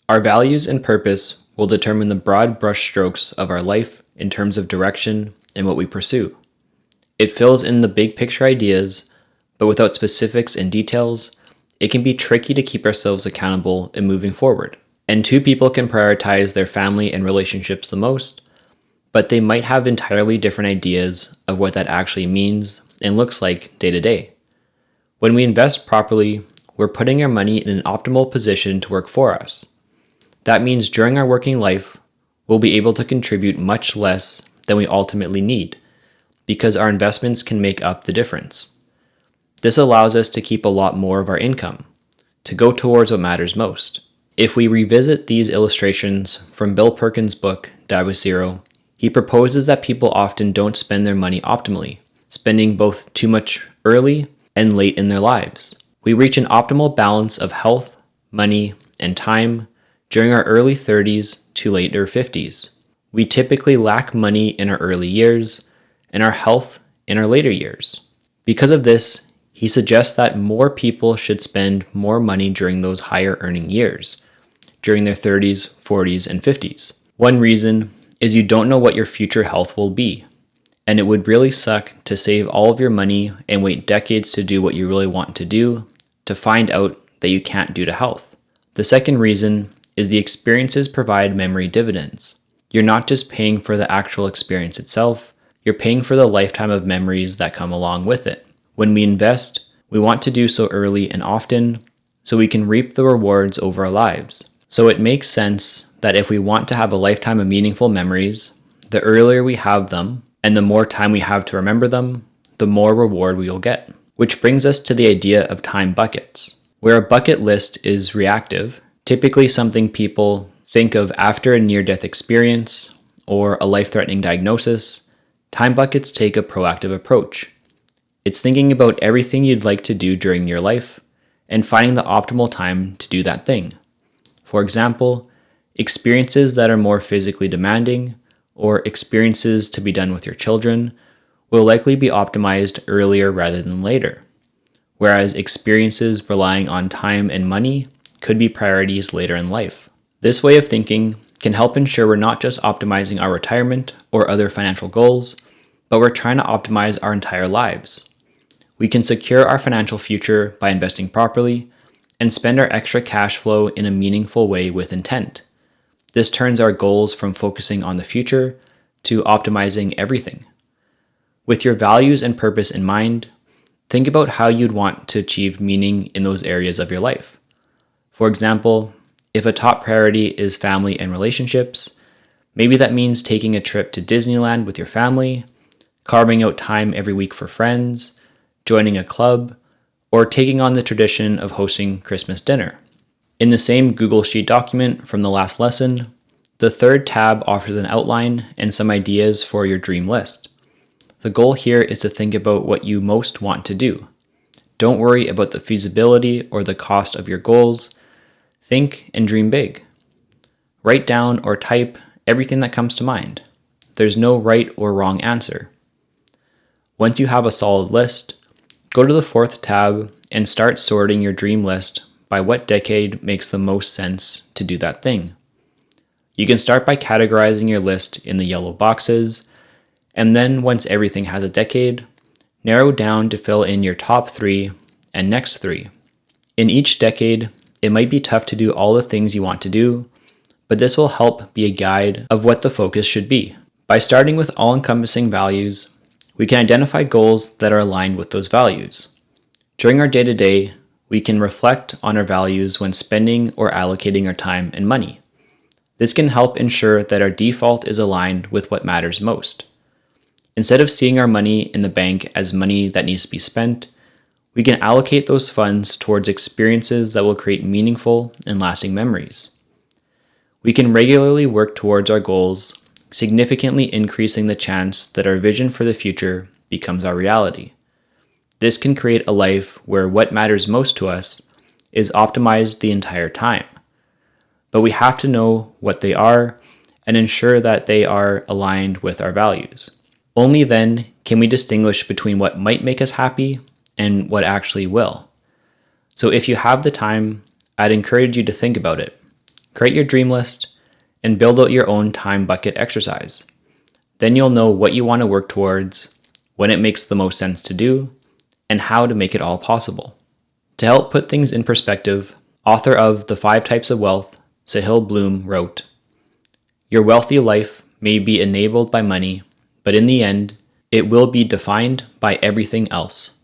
Our values and purpose will determine the broad brushstrokes of our life in terms of direction and what we pursue. It fills in the big picture ideas, but without specifics and details, it can be tricky to keep ourselves accountable in moving forward. And two people can prioritize their family and relationships the most, but they might have entirely different ideas of what that actually means and looks like day to day. When we invest properly, we're putting our money in an optimal position to work for us. That means during our working life, we'll be able to contribute much less than we ultimately need, because our investments can make up the difference. This allows us to keep a lot more of our income, to go towards what matters most. If we revisit these illustrations from Bill Perkins' book, Die with Zero, he proposes that people often don't spend their money optimally, spending both too much early and late in their lives. We reach an optimal balance of health, money, and time during our early 30s to later 50s. We typically lack money in our early years and our health in our later years. Because of this, he suggests that more people should spend more money during those higher earning years, during their 30s, 40s, and 50s. One reason is you don't know what your future health will be, and it would really suck to save all of your money and wait decades to do what you really want to do, to find out that you can't due to health. The second reason is the experiences provide memory dividends. You're not just paying for the actual experience itself, you're paying for the lifetime of memories that come along with it. When we invest, we want to do so early and often so we can reap the rewards over our lives. So it makes sense that if we want to have a lifetime of meaningful memories, the earlier we have them and the more time we have to remember them, the more reward we will get. Which brings us to the idea of time buckets, where a bucket list is reactive, typically something people think of after a near-death experience or a life-threatening diagnosis. Time buckets take a proactive approach. It's thinking about everything you'd like to do during your life and finding the optimal time to do that thing. For example, experiences that are more physically demanding or experiences to be done with your children will likely be optimized earlier rather than later, whereas experiences relying on time and money could be priorities later in life. This way of thinking can help ensure we're not just optimizing our retirement or other financial goals, but we're trying to optimize our entire lives. We can secure our financial future by investing properly and spend our extra cash flow in a meaningful way with intent. This turns our goals from focusing on the future to optimizing everything. With your values and purpose in mind, think about how you'd want to achieve meaning in those areas of your life. For example, if a top priority is family and relationships, maybe that means taking a trip to Disneyland with your family, carving out time every week for friends, joining a club, or taking on the tradition of hosting Christmas dinner. In the same Google Sheet document from the last lesson, the third tab offers an outline and some ideas for your dream list. The goal here is to think about what you most want to do. Don't worry about the feasibility or the cost of your goals. Think and dream big. Write down or type everything that comes to mind. There's no right or wrong answer. Once you have a solid list, go to the fourth tab and start sorting your dream list by what decade makes the most sense to do that thing. You can start by categorizing your list in the yellow boxes, and then once everything has a decade, narrow down to fill in your top 3 and next 3. In each decade, it might be tough to do all the things you want to do, but this will help be a guide of what the focus should be. By starting with all-encompassing values, we can identify goals that are aligned with those values. During our day-to-day, we can reflect on our values when spending or allocating our time and money. This can help ensure that our default is aligned with what matters most. Instead of seeing our money in the bank as money that needs to be spent, we can allocate those funds towards experiences that will create meaningful and lasting memories. We can regularly work towards our goals, significantly increasing the chance that our vision for the future becomes our reality. This can create a life where what matters most to us is optimized the entire time. But we have to know what they are and ensure that they are aligned with our values. Only then can we distinguish between what might make us happy and what actually will. So if you have the time, I'd encourage you to think about it. Create your dream list and build out your own time bucket exercise. Then you'll know what you want to work towards, when it makes the most sense to do, and how to make it all possible. To help put things in perspective, author of The 5 Types of Wealth, Sahil Bloom, wrote, "Your wealthy life may be enabled by money, but in the end, it will be defined by everything else."